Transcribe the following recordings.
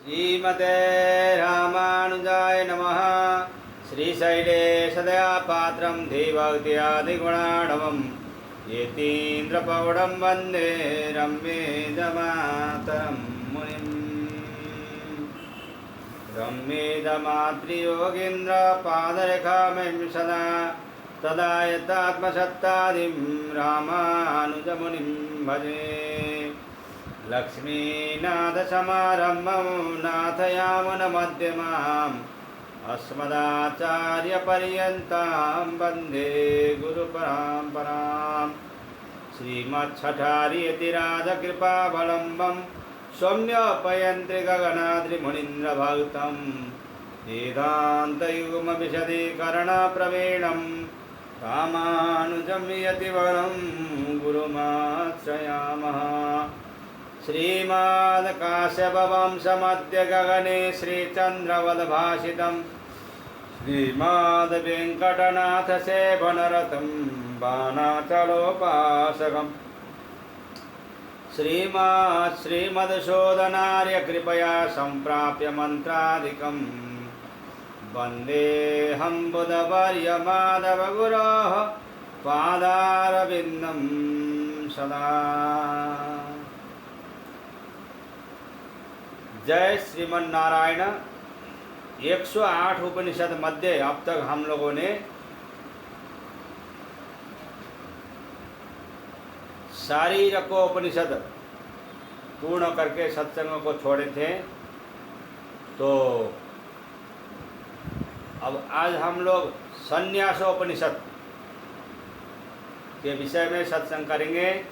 श्रीमते रामानुजाय नमः। श्रीशैलेशदयापात्रं धीभक्त्यादिगुणाढवं यतीन्द्रपौढं वन्दे रम्येदमातरं मुनिम्। रम्येदमातृयोगीन्द्रपादरेखामयं सदा तदा यतात्मसत्तादिं रामानुजमुनिं भजे। लक्ष्मीनाथसमारम्भं नाथयामुनमध्यमाम् अस्मदाचार्यपर्यन्तां वन्दे गुरुपरम्पराम्। श्रीमच्छठारियतिराजकृपावलम्बं सौम्यपयन्त्रि गगनाद्रिमुनीन्द्रभक्तं वेदान्तयुग्मविशदीकरणप्रवीणं रामानुजं यतिवरं गुरुमाश्रयामः। श्रीमद्काश्यपवंशमद्य गगने श्रीचन्द्रवद्भासितं श्रीमद्वेङ्कटनाथसेवनरतं बाणाचलोपासकम् श्रीमदशोधनार्यकृपया सम्प्राप्य मन्त्रादिकं वन्देऽहं बुधवर्यमाधवगुरोः पादारविन्दं सदा। जय श्रीमन्नारायण। 108 उपनिषद मध्य अब तक हम लोगों ने शारीरकोपनिषद पूर्ण करके सत्संग को छोड़े थे। तो अब आज हम लोग संन्यासोपनिषद के विषय में सत्संग करेंगे।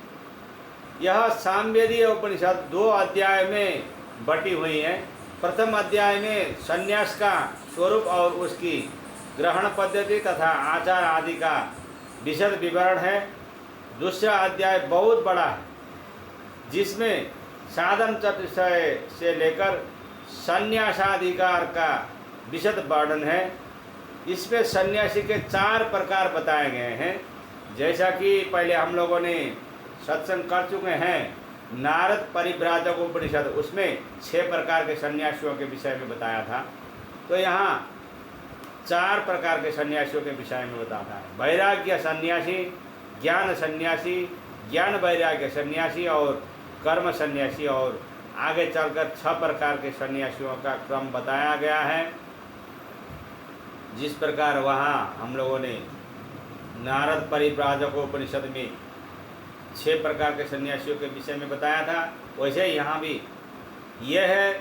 यह सामवेदीय उपनिषद 2 अध्याय में बटी हुई है। प्रथम अध्याय में संन्यास का स्वरूप और उसकी ग्रहण पद्धति तथा आचार आदि का विशद विवरण है। दूसरा अध्याय बहुत बड़ा है, जिसमें साधन चतुष्टय से लेकर संन्यासाधिकार का विशद वर्णन है। इसमें सन्यासी के 4 प्रकार बताए गए हैं। जैसा कि पहले हम लोगों ने सत्संग कर चुके हैं, नारद परिव्राजक उपनिषद, उसमें 6 प्रकार के सन्यासियों के विषय में बताया था। तो यहाँ 4 प्रकार के सन्यासियों के विषय में बताता है। वैराग्य सन्यासी, ज्ञान सन्यासी, ज्ञान वैराग्य सन्यासी और कर्म सन्यासी, और आगे चलकर 6 प्रकार के सन्यासियों का क्रम बताया गया है। जिस प्रकार वहाँ हम लोगों ने नारद परिव्राजक उपनिषद में 6 प्रकार के सन्यासियों के विषय में बताया था, वैसे यहाँ भी यह है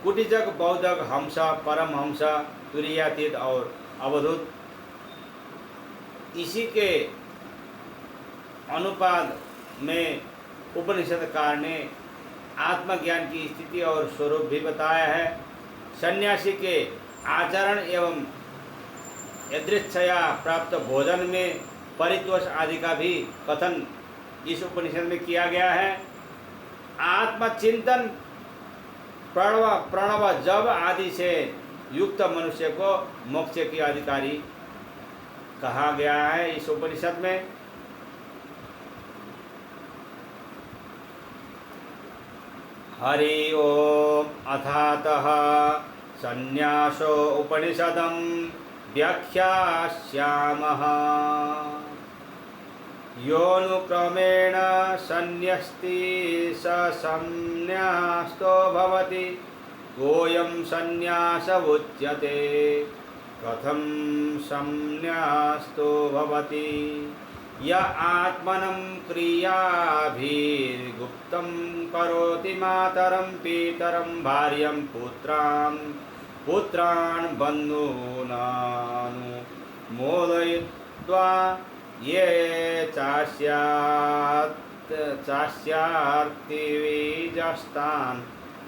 कुटिजक, बौद्धक, हंस, परमहंस, तुरीयातीत और अवधूत। इसी के अनुपात में उपनिषदकार ने आत्मज्ञान की स्थिति और स्वरूप भी बताया है। सन्यासी के आचरण एवं यदृच्छया प्राप्त भोजन में परितोष आदि का भी कथन इस उपनिषद में किया गया है। आत्मचिंतन, प्रणव, जप आदि से युक्त मनुष्य को मोक्ष की अधिकारी कहा गया है इस उपनिषद में। हरि ओम अथातः संन्यासो उपनिषदं व्याख्यास्यामः। योऽनुक्रमेण संन्यस्ति स संन्यास्तो भवति, कोऽयं संन्यास उच्यते, कथं संन्यास्तो भवति। य आत्मनं क्रियाभिर्गुप्तं करोति मातरं पितरं भार्यं पुत्रान् बन्धूनानुमोदयित्वा ये चास्यार्तिवीजस्तान्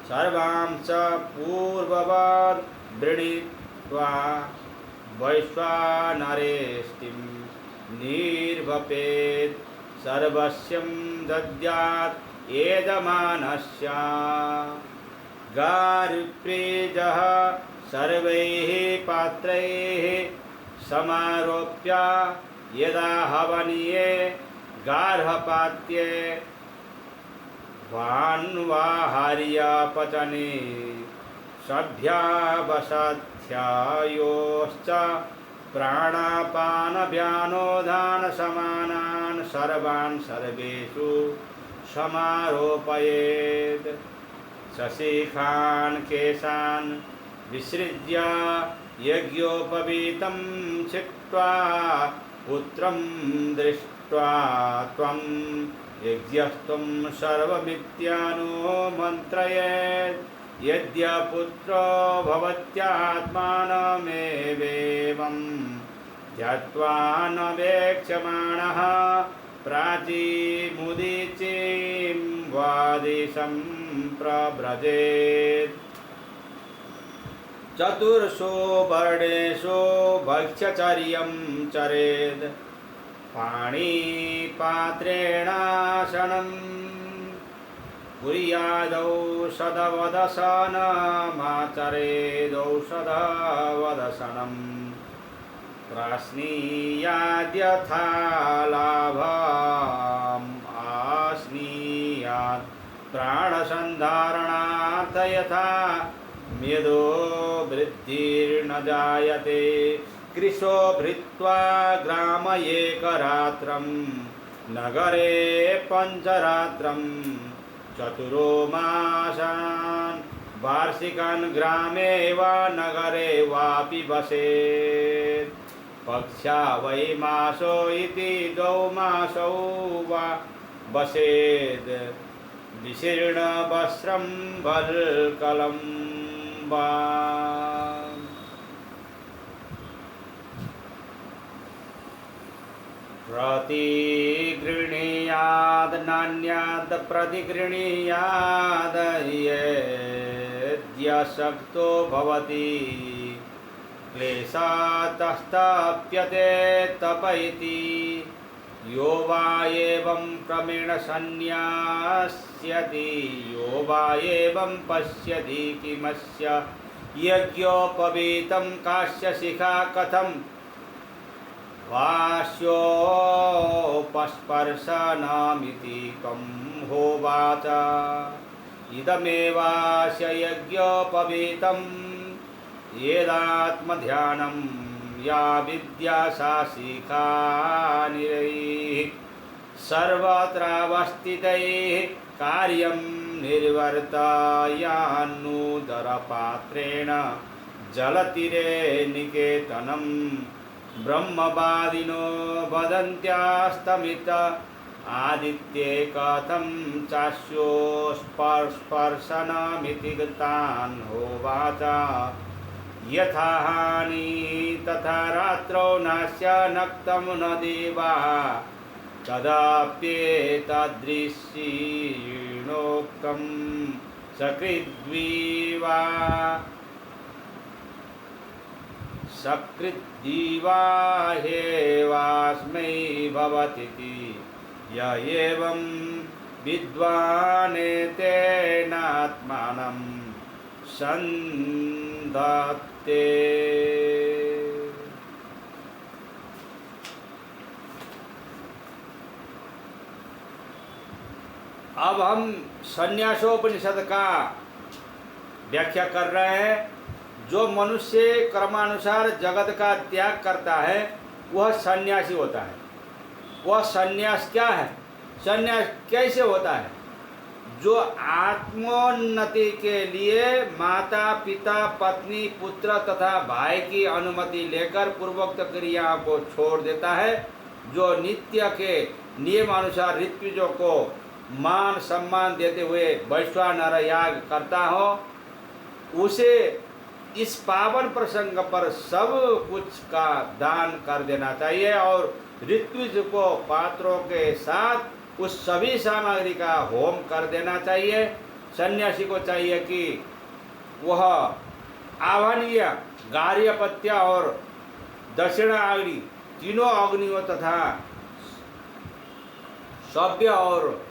सर्वां च पूर्ववद् वृणीत्वा वैश्वानरेष्टिं निर्वपेत् सर्वस्यं दद्यात् एजमानस्य। गार्हपत्येजः सर्वैः पात्रैः समारोप्य यदा हवनीये गार्हपात्ये वान्वाहार्यपचने सभ्यावसाध्यायोश्च प्राणापानव्यानोदानसमानान् सर्वान् सर्वेषु समारोपयेत्। शशिखान् केशान् विसृज्य यज्ञोपवीतं छित्त्वा पुत्रं दृष्ट्वा त्वं यज्ञस्त्वं सर्वमित्यानुमन्त्रयेत्। यद्य पुत्रो भवत्यात्मानमेवेवं ध्यात्वा न वेक्ष्यमाणः प्राचीमुदीचीं वादिशं प्रव्रजेत्। चतुर्षु वर्णेषु भक्ष्यचर्यं चरेत्। पाणिपात्रेणासनं कुर्यादौषधवदसनमाचरेदौषधवदसनं। प्राश्नीयाद्यथा लाभम् आश्नीयात् प्राणसन्धारणार्थ यथा मेदो वृद्धिर्न जायते। कृशो भृत्वा ग्रामयेकरात्रं नगरे पञ्चरात्रं चतुरो मासान् वार्षिकान् ग्रामे वा नगरे वापि वसेत्। पक्षा वै मासो इति द्वौ मासौ वा वसेत्। विशीर्णवस्त्रं वल्कलं वा। प्रतिगृह्णीयात् नान्यात् प्रतिगृह्णीयात् यद्यशक्तो भवति। क्लेशातस्तप्यते तप इति यो वा एवं क्रमेण सन्न्यास्यति। यो वा एवं पश्यति किमस्य यज्ञोपवीतं काश्यशिखा कथं वास्योपस्पर्शनमिति कं होवाच। इदमेवास्य यज्ञोपवीतं येदात्मध्यानं या विद्या सा शिखा निरैः सर्वत्रावस्थितैः कार्यं निर्वर्तयान्नुदरपात्रेण जलतीरे निकेतनं। ब्रह्मवादिनो वदन्त्यास्तमित आदित्ये कथं चास्योस्पर्शनमिति तान् होवाच। यथा हानि तथा रात्रौ नास्य नक्तं न देवा तदप्येतदृशीणोक्तं सकृद्वीवा सकृद्दीवा हेवास्मै भवतीति। य एवं विद्वानेतेनात्मानं संधत्ते। अब हम संन्यासोपनिषद का व्याख्या कर रहे हैं। जो मनुष्य कर्मानुसार जगत का त्याग करता है वह सन्यासी होता है। वह सन्यास क्या है? सन्यास कैसे होता है? जो आत्मोन्नति के लिए माता पिता पत्नी पुत्र तथा भाई की अनुमति लेकर पूर्वोक्त क्रियाओं को छोड़ देता है। जो नित्य के नियमानुसार ऋत्विजों को मान सम्मान देते हुए वैश्वानर याग करता हो, उसे इस पावन प्रसंग पर सब कुछ का दान कर देना चाहिए और ऋत्विज को पात्रों के साथ उस सभी सामग्री का होम कर देना चाहिए। सन्यासी को चाहिए कि वह आह्वनीय गार्हपत्य और दक्षिणाग्नि तीनों अग्नियों तथा सभ्य और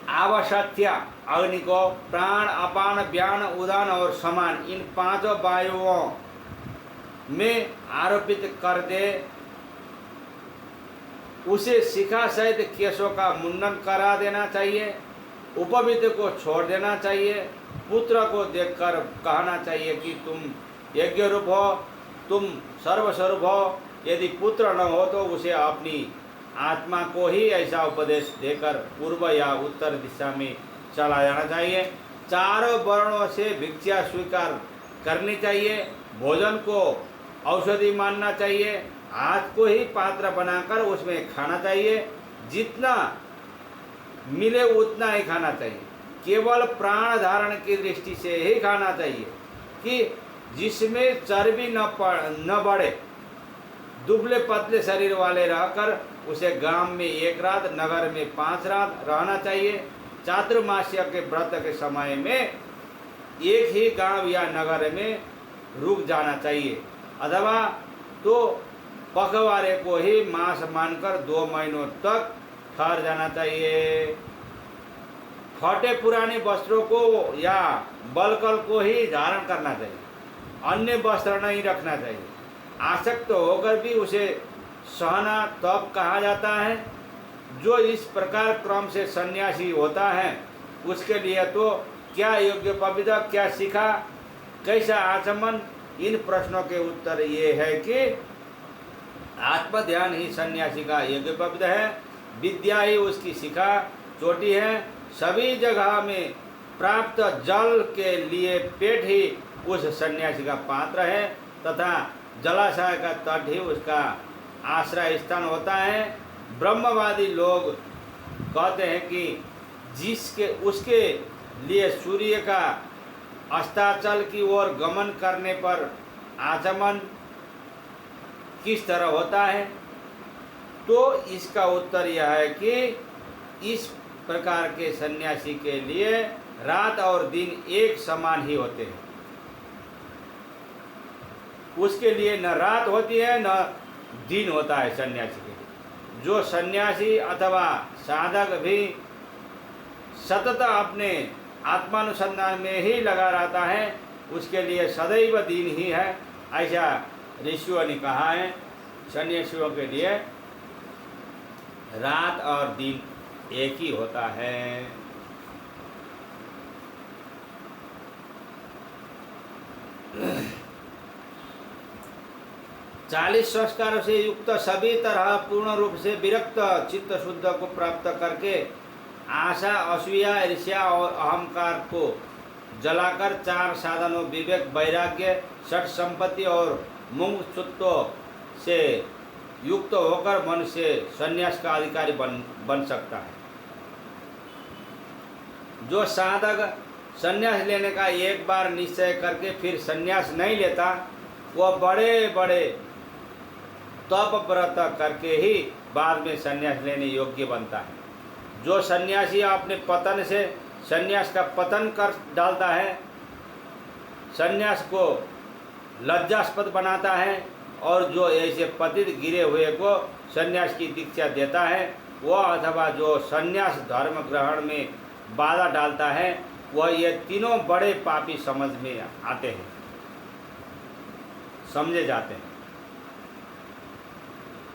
आवश्यक अग्नि को प्राण अपान व्यान उदान और समान इन पांचों वायुओं में आरोपित कर दे। उसे शिखा सहित केशों का मुंडन करा देना चाहिए। उपवीत को छोड़ देना चाहिए। पुत्र को देखकर कहना चाहिए कि तुम यज्ञ रूप हो, तुम सर्वस्वरूप हो। यदि पुत्र न हो तो उसे अपनी आत्मा को ही ऐसा उपदेश देकर पूर्व या उत्तर दिशा में चला जाना चाहिए। चारों वर्णों से भिक्षा स्वीकार करनी चाहिए। भोजन को औषधि मानना चाहिए। हाथ को ही पात्र बनाकर उसमें खाना चाहिए। जितना मिले उतना ही खाना चाहिए। केवल प्राण धारण की दृष्टि से ही खाना चाहिए कि जिसमें चर्बी न बढ़े। दुबले पतले शरीर वाले रहकर उसे गांव में 1 रात, नगर में 5 रात रहना चाहिए। चातुर्मास्य के व्रत के समय में एक ही गांव या नगर में रुक जाना चाहिए, अथवा तो पखवाड़े को ही मास मानकर 2 महीनों तक ठहर जाना चाहिए। फटे पुराने वस्त्रों को या बलकल को ही धारण करना चाहिए, अन्य वस्त्र नहीं रखना चाहिए। आसक्त होकर भी उसे सहना तप कहा जाता है। जो इस प्रकार क्रम से सन्यासी होता है उसके लिए तो क्या योग्य पवित्र, क्या सीखा, कैसा आचमन, इन प्रश्नों के उत्तर ये है कि आत्मध्यान ही सन्यासी का योग्य पवित्र है। विद्या ही उसकी शिखा चोटी है। सभी जगह में प्राप्त जल के लिए पेट ही उस सन्यासी का पात्र है तथा जलाशय का तट ही उसका आश्रय स्थान होता है। ब्रह्मवादी लोग कहते हैं कि उसके लिए सूर्य का अस्ताचल की ओर गमन करने पर आचमन किस तरह होता है, तो इसका उत्तर यह है कि इस प्रकार के सन्यासी के लिए रात और दिन एक समान ही होते हैं। उसके लिए न रात होती है न दिन होता है सन्यासी के लिए। जो सन्यासी अथवा साधक भी सतत अपने आत्मानुसंधान में ही लगा रहता है उसके लिए सदैव दिन ही है, ऐसा ऋषियों ने कहा है। सन्यासियों के लिए रात और दिन एक ही होता है। चालीस संस्कारों से युक्त सभी तरह पूर्ण रूप से विरक्त चित्त शुद्ध को प्राप्त करके आशा, असूया, ईर्ष्या और अहंकार को जलाकर 4 साधनों विवेक, वैराग्य, षट संपत्ति और मुमुक्षुत्व से युक्त होकर मनुष्य संन्यास का अधिकारी बन सकता है। जो साधक संन्यास लेने का एक बार निश्चय करके फिर संन्यास नहीं लेता वह बड़े बड़े तप व्रत करके ही बाद में संन्यास लेने योग्य बनता है। जो सन्यासी अपने पतन से संन्यास का पतन कर डालता है, संन्यास को लज्जास्पद बनाता है और जो ऐसे पतित गिरे हुए को संन्यास की दीक्षा देता है वह, अथवा जो संन्यास धर्म ग्रहण में बाधा डालता है वह, ये तीनों बड़े पापी समझ में आते हैं, समझे जाते हैं।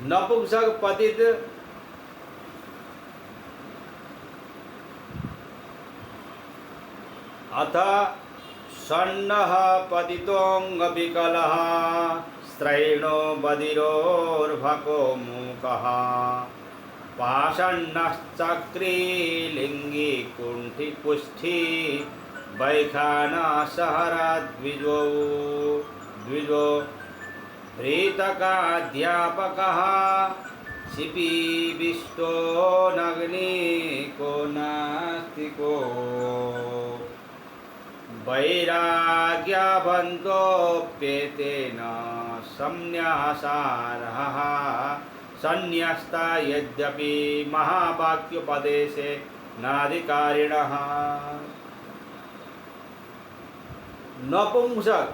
नपुंसक, पतित, अथ सन्नः पतितोऽंग विकलः स्त्रैणो बधिरोर्भको मूकः पाषण्णश्चक्री लिंगी कुंठी कुष्ठी वैखानसहरा द्विजो प्रेतकाध्यापकः शिपीविष्टो नग्निको नास्तिको वैराग्यवन्तोऽप्येतेन संन्यासार्हः संन्यस्ता यद्यपि महावाक्योपदेशे नाधिकारिणः। नपुंसक,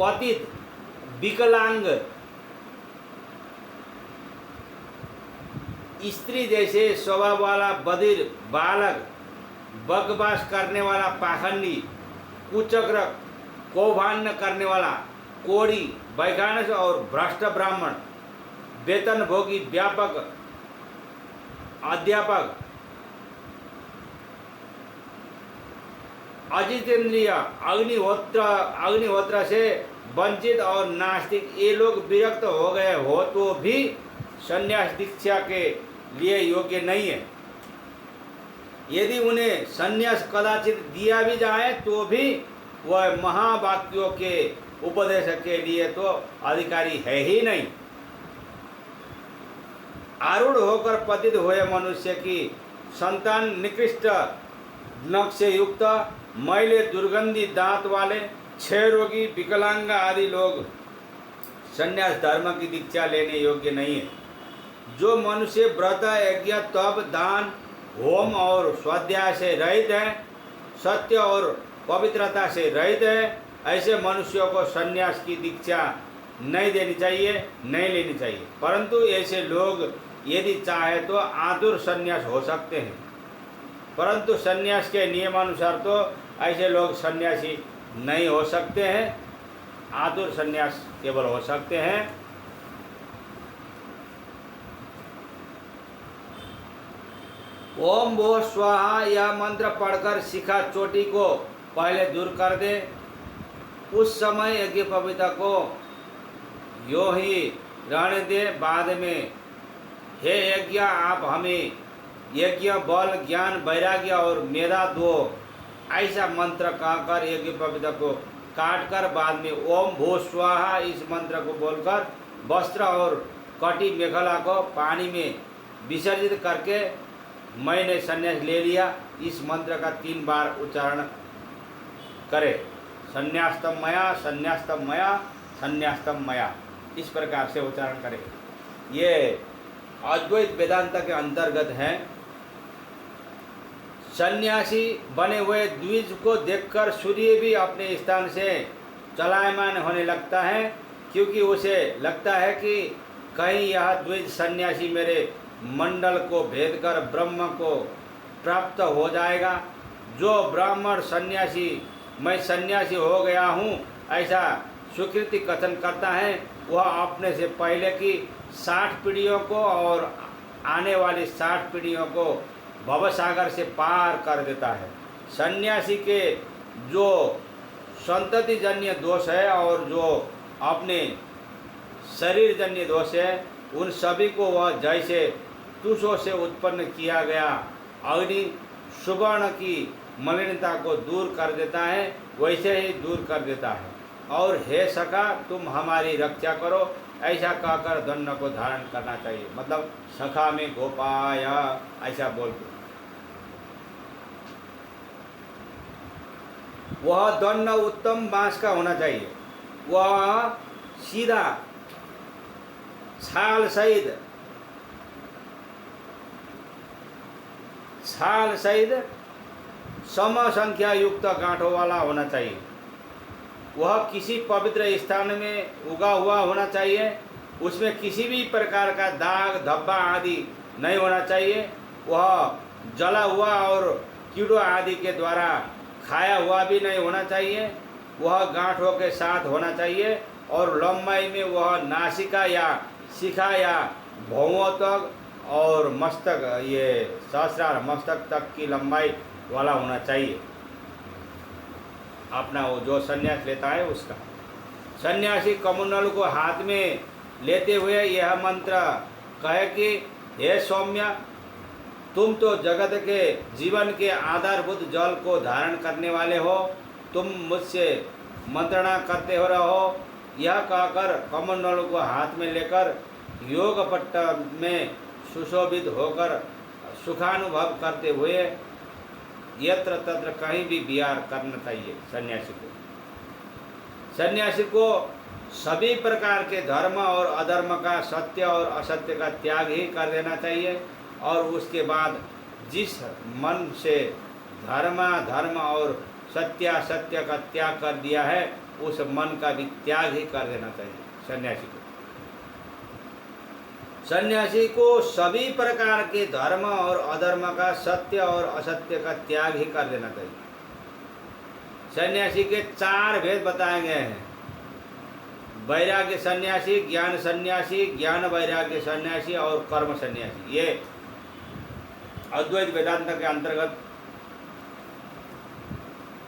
पतित, विकलांग, स्त्री जैसे स्वभाव वाला बधिर बालक, बकवास करने वाला पाखंडी, कुचक्र, कौभान्य करने वाला कोड़ी, वैखानस और भ्रष्ट ब्राह्मण, वेतन भोगी व्यापक, अध्यापक, अजितेंद्रिय, अग्निहोत्र से वंचित और नास्तिक ये लोग विरक्त हो गए हो तो भी संन्यास दीक्षा के लिए योग्य नहीं है। यदि उन्हें संन्यास कदाचित दिया भी जाए तो भी वह महावाक्यों के उपदेश के लिए तो अधिकारी है ही नहीं। आरूढ़ होकर पतित हुए मनुष्य की संतान निकृष्ट नख से युक्त, मैले दुर्गंधी दांत वाले, क्षय रोगी, विकलांग आदि लोग संन्यास धर्म की दीक्षा लेने योग्य नहीं है। जो मनुष्य व्रत, यज्ञ, तप, दान, होम और स्वाध्याय से रहित है, सत्य और पवित्रता से रहित है, ऐसे मनुष्यों को संन्यास की दीक्षा नहीं देनी चाहिए, नहीं लेनी चाहिए। परंतु ऐसे लोग यदि चाहे तो आतुर संन्यास हो सकते हैं, परंतु संन्यास के नियमानुसार तो ऐसे लोग सन्यासी नहीं हो सकते हैं, आतुर संन्यास केवल हो सकते हैं। ओम भो स्वाहा यह मंत्र पढ़कर शिखा चोटी को पहले दूर कर दे। उस समय यज्ञ पवित्र को यो ही रहने दे। बाद में हे यज्ञ, आप हमें यज्ञ, बल, ज्ञान, वैराग्य और मेधा दो, ऐसा मंत्र कहकर यज्ञ पवित्र को काटकर बाद में ओम भो स्वाहा इस मंत्र को बोलकर वस्त्र और कटी मेखला को पानी में विसर्जित करके मैंने संन्यास ले लिया, इस मंत्र का 3 बार उच्चारण करे। संन्यास्तम मया, संन्यास्तम मया, संन्यास्तम मया, इस प्रकार से उच्चारण करे। ये अद्वैत वेदांत के अंतर्गत है। सन्यासी बने हुए द्विज को देखकर सूर्य भी अपने स्थान से चलायमान होने लगता है, क्योंकि उसे लगता है कि कहीं यह द्विज सन्यासी मेरे मंडल को भेद कर ब्रह्म को प्राप्त हो जाएगा। जो ब्राह्मण सन्यासी मैं सन्यासी हो गया हूँ ऐसा स्वीकृति कथन करता है, वह अपने से पहले की 60 पीढ़ियों को और आने वाली 60 पीढ़ियों को भवसागर से पार कर देता है। सन्यासी के जो संतति जन्य दोष है और जो अपने शरीर जन्य दोष है, उन सभी को वह जैसे तुषों से उत्पन्न किया गया अग्नि सुवर्ण की मलिनता को दूर कर देता है, वैसे ही दूर कर देता है। और हे सखा, तुम हमारी रक्षा करो, ऐसा कहकर दंड को धारण करना चाहिए। मतलब सखा में गोपाया ऐसा बोल के वह दंड उत्तम बांस का होना चाहिए। वह सीधा छाल सहित सम संख्या युक्त गांठों वाला होना चाहिए। वह किसी पवित्र स्थान में उगा हुआ होना चाहिए। उसमें किसी भी प्रकार का दाग, धब्बा आदि नहीं होना चाहिए। वह जला हुआ और कीड़ों आदि के द्वारा खाया हुआ भी नहीं होना चाहिए। वह गांठों के साथ होना चाहिए और लंबाई में वह नासिका या शिखा या भौहों तक और मस्तक, ये सहस्रार मस्तक तक की लंबाई वाला होना चाहिए। अपना वो जो सन्यास लेता है उसका। सन्यासी कमंडल को हाथ में लेते हुए यह मंत्र कहे कि हे सौम्य, तुम तो जगत के जीवन के आधारभूत जल को धारण करने वाले हो, तुम मुझसे मंत्रणा करते हो रहो। यह कहकर कमंडल को हाथ में लेकर योगपट्ट में सुशोभित होकर सुखानुभव करते हुए यत्र तत्र कहीं भी विहार करना चाहिए। सन्यासी को सभी प्रकार के धर्म और अधर्म का, सत्य और असत्य का त्याग ही कर देना चाहिए और उसके बाद जिस मन से धर्म और सत्य का त्याग कर दिया है, उस मन का भी त्याग ही कर देना चाहिए सन्यासी को सभी प्रकार के धर्म और अधर्म का, सत्य और असत्य का त्याग ही कर देना चाहिए। सन्यासी के 4 भेद बताए गए हैं। वैराग्य सन्यासी, ज्ञान सन्यासी, ज्ञान वैराग्य सन्यासी और कर्म सन्यासी। ये अद्वैत वेदांत के अंतर्गत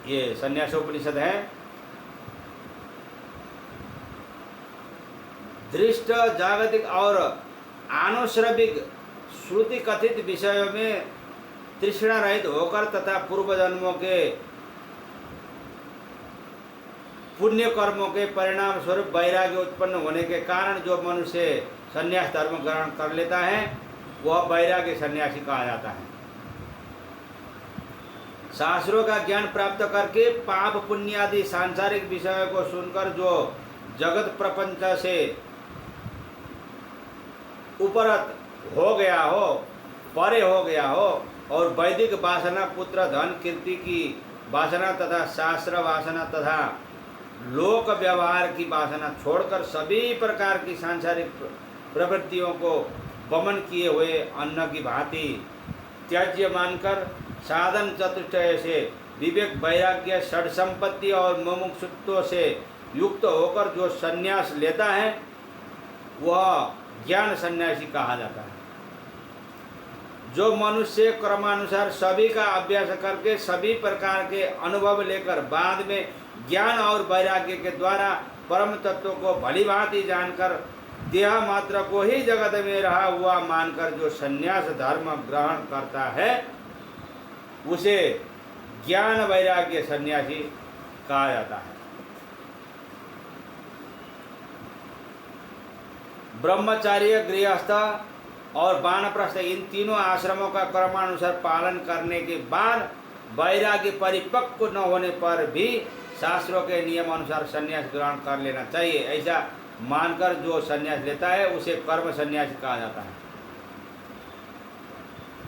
ये संन्यासोपनिषद है। दृष्ट जागतिक और आनुश्रविक श्रुति कथित विषयों में तृष्णा रहित होकर तथा पूर्व जन्मों के पुण्य कर्मों के परिणाम स्वरूप वैराग्य उत्पन्न होने के कारण जो मनुष्य संन्यास धर्म ग्रहण कर लेता है वह वैराग्य सन्यासी कहा जाता है। शास्त्रों का ज्ञान प्राप्त करके पाप पुण्य आदि सांसारिक विषयों को सुनकर जो जगत प्रपंच से उपरत हो गया हो, परे हो गया हो और वैदिक वासना, पुत्र धन कीर्ति की वासना तथा शास्त्र वासना तथा लोक व्यवहार की वासना छोड़कर सभी प्रकार की सांसारिक प्रवृत्तियों को वमन किए हुए अन्न की भांति त्याज्य मानकर साधन चतुष्टय से विवेक, वैराग्य, षड संपत्ति और मुमुक्षुत्व से युक्त होकर जो संन्यास लेता है वह ज्ञान सन्यासी कहा जाता है। जो मनुष्य क्रमानुसार सभी का अभ्यास करके सभी प्रकार के अनुभव लेकर बाद में ज्ञान और वैराग्य के द्वारा परम तत्व को भली भांति जानकर देह मात्र को ही जगत में रहा हुआ मानकर जो संन्यास धर्म ग्रहण करता है उसे ज्ञान वैराग्य सन्यासी कहा जाता है। ब्रह्मचार्य, गृहस्थ और वानप्रस्थ इन तीनों आश्रमों का क्रमानुसार पालन करने के बाद वैराग्य परिपक्व न होने पर भी शास्त्रों के नियम अनुसार संन्यास ग्रहण कर लेना चाहिए। ऐसा मानकर जो संन्यास लेता है उसे कर्म संन्यास कहा जाता है।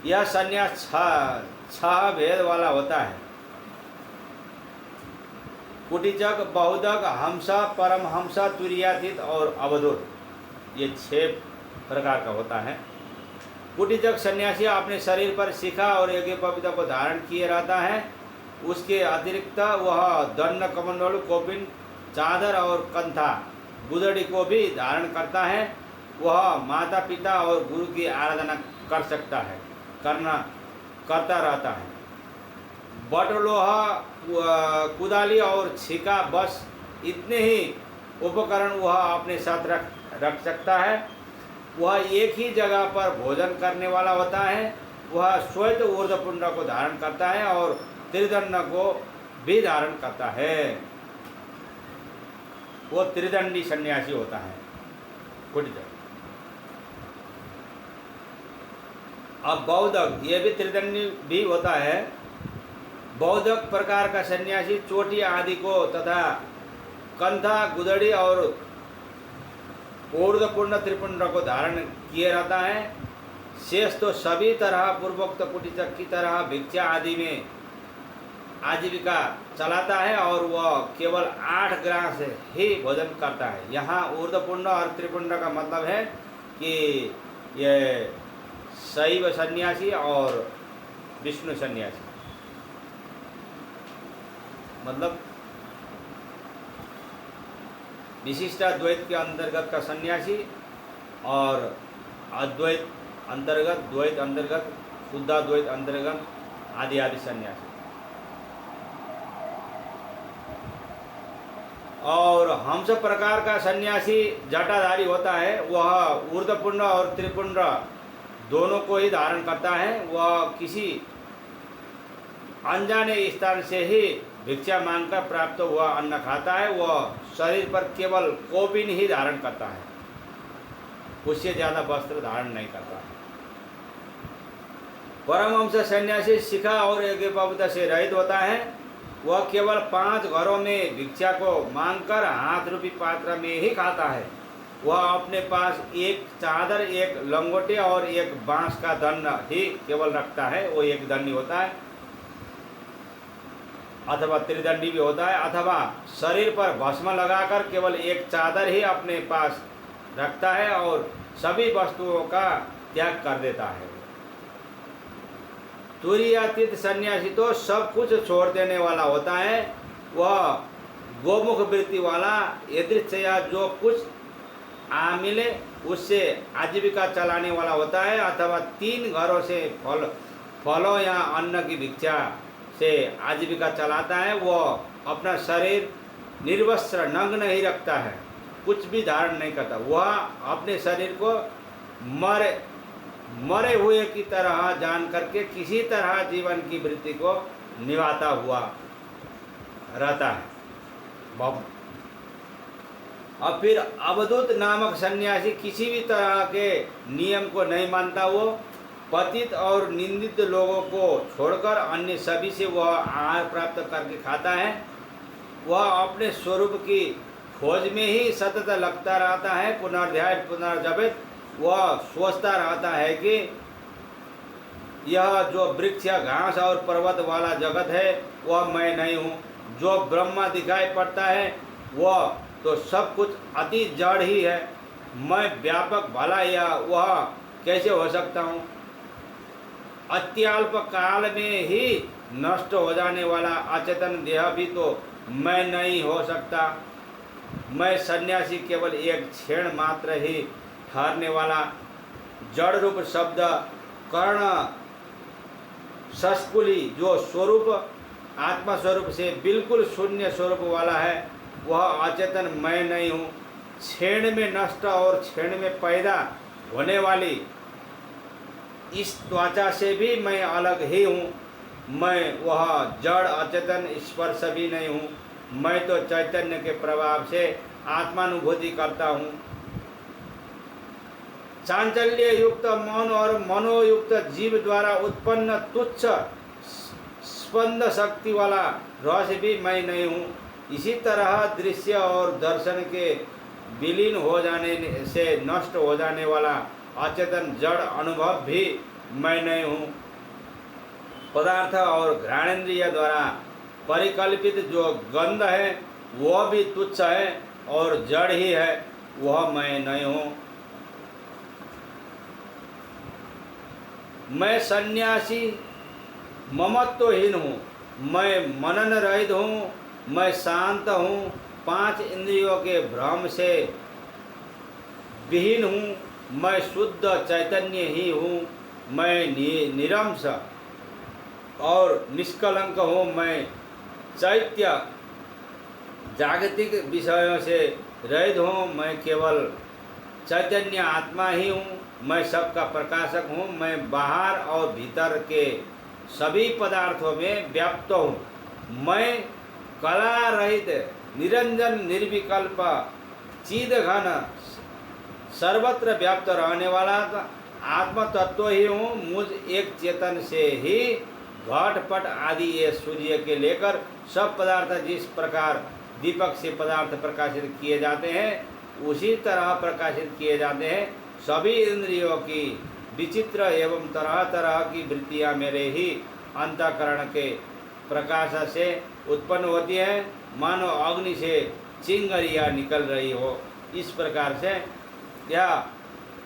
यह संन्यास छह भेद वाला होता है। कुटीचक, बहुदक, हंस, परमहंस, तुरीयातीत और अवधूत, ये 6 प्रकार का होता है। कुटीचक सन्यासी अपने शरीर पर शिखा और यज्ञ पवित्र को धारण किए रहता है। उसके अतिरिक्त वह दंड, कमंडलू, कौपिन, चादर और कंथा, गुदड़ी को भी धारण करता है। वह माता पिता और गुरु की आराधना कर सकता है, करता रहता है। बटलोहा, कुदाली और छिका, बस इतने ही उपकरण वह अपने साथ रख सकता है। वह एक ही जगह पर भोजन करने वाला होता है। वह श्वेत ऊर्ध्वपुंड को धारण करता है और त्रिदंड को भी धारण करता है। वो त्रिदंडी सन्यासी होता है कुटीचक। अब बौद्धक, ये भी त्रिदंडी भी होता है। बौद्धक प्रकार का सन्यासी चोटी आदि को तथा कंधा, गुदड़ी और ऊर्ध्वपुंड, त्रिपुंड को धारण किए रहता है। शेष तो सभी तरह पूर्वोक्त कुटीचक की तरह भिक्षा आदि में आजीविका चलाता है और वह केवल 8 ग्राम से ही भोजन करता है। यहाँ ऊर्ध्वपुंड और त्रिपुंड का मतलब है कि ये शैव सन्यासी और विष्णु सन्यासी, मतलब विशिष्टाद्वैत के अंतर्गत का सन्यासी और अद्वैत अंतर्गत, द्वैत अंतर्गत, शुद्धाद्वैत अंतर्गत आदि आदि सन्यासी। और हंस प्रकार का सन्यासी जटाधारी होता है। वह ऊर्ध्वपुंड और त्रिपुंड दोनों को ही धारण करता है। वह किसी अनजाने स्थान से ही भिक्षा मांगकर प्राप्त हुआ अन्न खाता है। वह शरीर पर केवल कौपिन ही धारण करता है, उससे ज़्यादा वस्त्र धारण नहीं करता है। परमहंस सन्यासी शिखा और यज्ञोपवीत से रहित होता है। वह केवल 5 घरों में भिक्षा को मांगकर हाथ रूपी पात्र में ही खाता है। वह अपने पास एक चादर, एक लंगोटे और एक बांस का दंड ही केवल रखता है। वो एक दंडी होता है अथवा त्रिदंडी भी होता है, अथवा शरीर पर भस्म लगाकर केवल एक चादर ही अपने पास रखता है और सभी वस्तुओं का त्याग कर देता है। तुरीयातीत सन्यासी तो सब कुछ छोड़ देने वाला होता है। वह गोमुख वृत्ति वाला, यदृच्छया जो कुछ आ मिले उससे आजीविका चलाने वाला होता है, अथवा 3 घरों से फलों या अन्न की भिक्षा से आजीविका चलाता है, वह अपना शरीर निर्वस्त्र नग्न ही रखता है, कुछ भी धारण नहीं करता। वह अपने शरीर को मरे हुए की तरह जान करके किसी तरह जीवन की वृत्ति को निभाता हुआ रहता है। और फिर अवधूत नामक सन्यासी किसी भी तरह के नियम को नहीं मानता। वो पतित और निंदित लोगों को छोड़कर अन्य सभी से वह आहार प्राप्त करके खाता है। वह अपने स्वरूप की खोज में ही सतत लगता रहता है, पुनर्ध्याय पुनर्जपित। वह सोचता रहता है कि यह जो वृक्ष या घास और पर्वत वाला जगत है वह मैं नहीं हूँ। जो ब्रह्मा दिखाई पड़ता है वह तो सब कुछ अति जड़ ही है। मैं व्यापक भला या वह कैसे हो सकता हूँ। अत्यल्प काल में ही नष्ट हो जाने वाला अचेतन देह भी तो मैं नहीं हो सकता। मैं सन्यासी केवल एक क्षण मात्र ही ठहरने वाला जड़ रूप शब्द कर्ण शस्कुली जो स्वरूप आत्मा स्वरूप से बिल्कुल शून्य स्वरूप वाला है वह अचेतन मैं नहीं हूँ। क्षण में नष्ट और क्षण में पैदा होने वाली इस त्वचा से भी मैं अलग ही हूँ। मैं वह जड़ अचेतन स्पर्श भी नहीं हूँ। मैं तो चैतन्य के प्रभाव से आत्मानुभूति करता हूँ। चांचल्य युक्त मन और मनोयुक्त जीव द्वारा उत्पन्न तुच्छ स्पंद शक्ति वाला रस भी मैं नहीं हूँ। इसी तरह दृश्य और दर्शन के विलीन हो जाने से नष्ट हो जाने वाला अचेतन जड़ अनुभव भी मैं नहीं हूँ। पदार्थ और घ्राणेन्द्रिय द्वारा परिकल्पित जो गंध है वह भी तुच्छ है और जड़ ही है, वह मैं नहीं हूँ। मैं सन्यासी ममत्वहीन हूँ। मैं मनन रहित हूँ। मैं शांत हूँ। 5 इंद्रियों के भ्रम से विहीन हूँ। मैं शुद्ध चैतन्य ही हूँ। मैं निरंश और निष्कलंक हूँ। मैं चैत्य जागतिक विषयों से रहित हूँ। मैं केवल चैतन्य आत्मा ही हूँ। मैं सबका प्रकाशक हूँ। मैं बाहर और भीतर के सभी पदार्थों में व्याप्त हूँ। मैं कला रहित निरंजन निर्विकल्प चिद घन सर्वत्र व्याप्त रहने वाला आत्म तत्व ही हूँ। मुझ एक चेतन से ही घटपट आदि ये सूर्य के लेकर सब पदार्थ जिस प्रकार दीपक से पदार्थ प्रकाशित किए जाते हैं उसी तरह प्रकाशित किए जाते हैं। सभी इंद्रियों की विचित्र एवं तरह तरह की वृत्तियाँ मेरे ही अंतःकरण के प्रकाश से उत्पन्न होती हैं, मानो अग्नि से चिंगारियाँ निकल रही हो। इस प्रकार से यह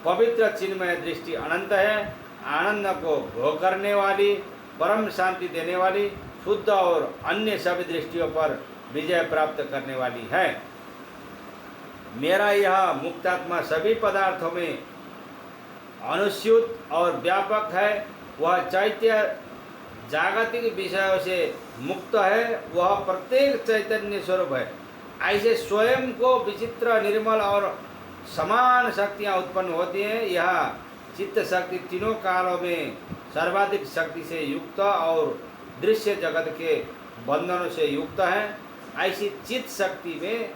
पवित्र चिन्मय दृष्टि अनंत है, आनंद को भोग करने वाली, परम शांति देने वाली, शुद्ध और अन्य सभी दृष्टियों पर विजय प्राप्त करने वाली है। मेरा यह मुक्तात्मा सभी पदार्थों में अनुस्यूत और व्यापक है। वह चैत्य जागतिक विषयों से मुक्त है। वह प्रत्येक चैतन्य स्वरूप है। ऐसे स्वयं को विचित्र निर्मल और समान शक्तियाँ उत्पन्न होती हैं। यह चित्त शक्ति तीनों कालों में सर्वाधिक शक्ति से युक्त और दृश्य जगत के बंधनों से युक्त है। ऐसी चित्त शक्ति में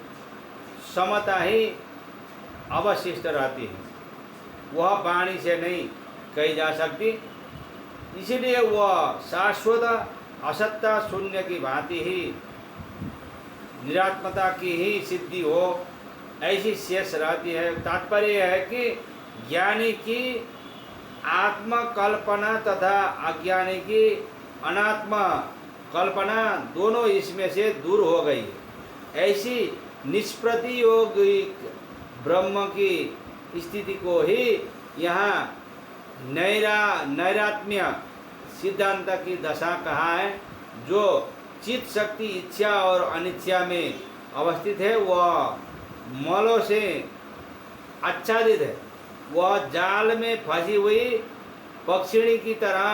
समता ही अवशिष्ट रहती है। वह वाणी से नहीं कही जा सकती। इसलिए वह शाश्वत असत्ता शून्य की भांति ही निरात्मता की ही सिद्धि हो ऐसी शेष रहती है। तात्पर्य है कि ज्ञानी की आत्मकल्पना तथा अज्ञानी की अनात्म कल्पना दोनों इसमें से दूर हो गई है। ऐसी निष्प्रतियोगिक ब्रह्म की स्थिति को ही यहाँ नैरात्म्य सिद्धांत की दशा कहा है। जो चित्त शक्ति इच्छा और अनिच्छा में अवस्थित है वह मलों से आच्छादित है। वह जाल में फंसी हुई पक्षिणी की तरह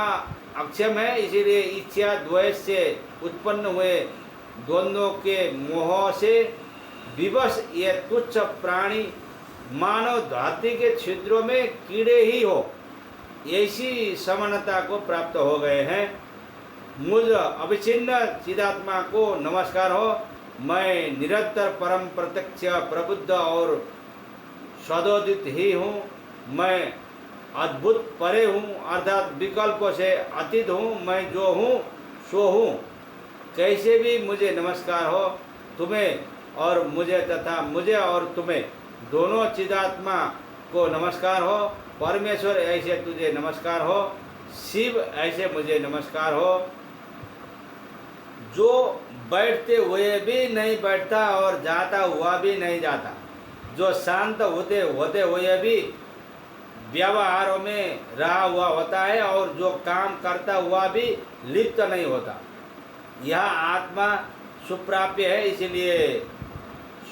अक्षम है, इसीलिए इच्छा द्वेष से उत्पन्न हुए द्वंद्वों के मोह से विवश ये तुच्छ प्राणी मानव धरती के छिद्रों में कीड़े ही हो ऐसी समानता को प्राप्त हो गए हैं। मुझ अविच्छिन्न चिदात्मा को नमस्कार हो। मैं निरंतर परम प्रत्यक्ष प्रबुद्ध और सदोदित ही हूँ। मैं अद्भुत परे हूँ, अर्थात विकल्पों से अतीत हूँ। मैं जो हूँ सो हूँ। कैसे भी मुझे नमस्कार हो। तुम्हें और मुझे तथा मुझे और तुम्हें दोनों चिदात्मा को नमस्कार हो। परमेश्वर ऐसे तुझे नमस्कार हो। शिव ऐसे मुझे नमस्कार हो। जो बैठते हुए भी नहीं बैठता और जाता हुआ भी नहीं जाता, जो शांत होते होते हुए भी व्यवहारों में रहा हुआ होता है और जो काम करता हुआ भी लिप्त नहीं होता, यह आत्मा सुप्राप्य है, इसलिए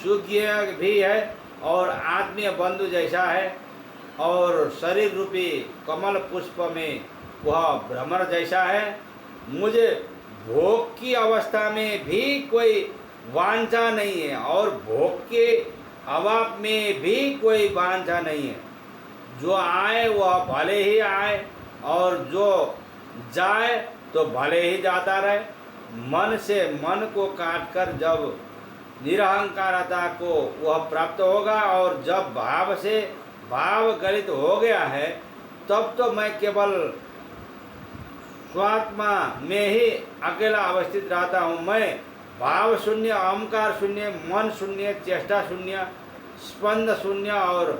सुज्ञ भी है और आत्मीय बंधु जैसा है। और शरीर रूपी कमल पुष्प में वह भ्रमर जैसा है। मुझे भोग की अवस्था में भी कोई वांछा नहीं है और भोग के अभाव में भी कोई वांछा नहीं है। जो आए वह भले ही आए और जो जाए तो भले ही जाता रहे। मन से मन को काटकर जब निरहंकारता को वह प्राप्त होगा और जब भाव से भाव गलित हो गया है, तब तो मैं केवल स्वात्मा में ही अकेला अवस्थित रहता हूँ। मैं भाव शून्य, अहंकार शून्य, मन शून्य, चेष्टा शून्य, स्पंद शून्य और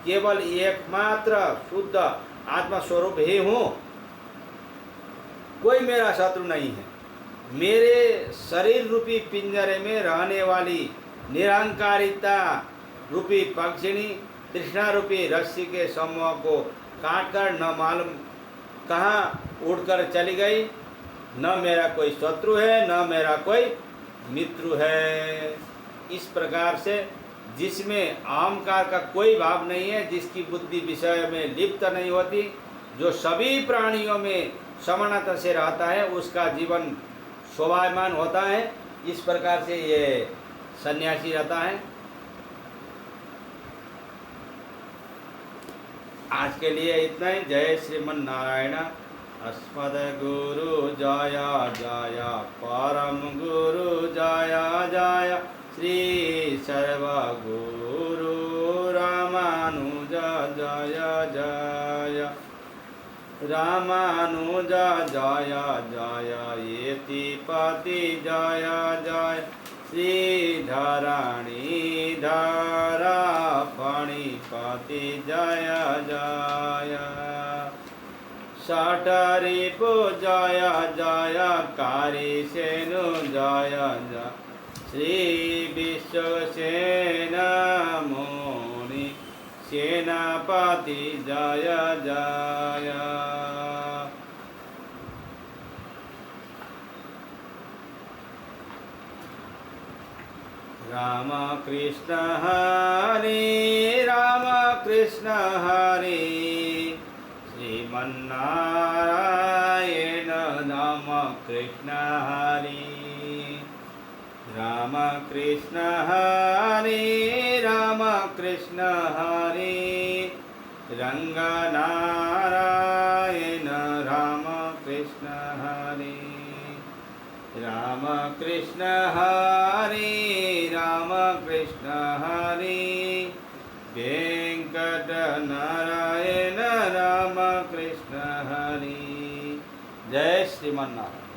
केवल एकमात्र शुद्ध आत्मा स्वरूप ही हूँ। कोई मेरा शत्रु नहीं है। मेरे शरीर रूपी पिंजरे में रहने वाली निरहंकारिता रूपी पक्षिणी तृष्णा रूपी रस्सी के समूह को काटकर न मालूम कहाँ उड़कर चली गई। न मेरा कोई शत्रु है, न मेरा कोई मित्र है। इस प्रकार से जिसमें अहंकार का कोई भाव नहीं है, जिसकी बुद्धि विषय में लिप्त नहीं होती, जो सभी प्राणियों में समानता से रहता है, उसका जीवन शोभायमान होता है। इस प्रकार से ये सन्यासी रहता है। आज के लिए इतना ही। जय श्रीमन नारायण। अस्मद गुरु जय जय, परम गुरु जय जय, श्री सर्व गुरु रामानुज जय जय, रामानुज जय जय, येति पति जय जय, श्री धरणी धरा फणिपति जय जय, षटरिपु जय जय, कारिसेनु जय जय, श्री विश्वसेन मुनि सेनापति जय जय। राम कृष्ण हरे राम कृष्ण हरे, श्रीमन्नारायण राम कृष्ण हरे, राम कृष्ण हरे राम कृष्ण हरे, रंगनारायण राम कृष्ण हरे, राम कृष्ण हरे राम कृष्ण हरे, वेंकट नारायण राम कृष्ण हरे। जय श्रीमन्नारायण।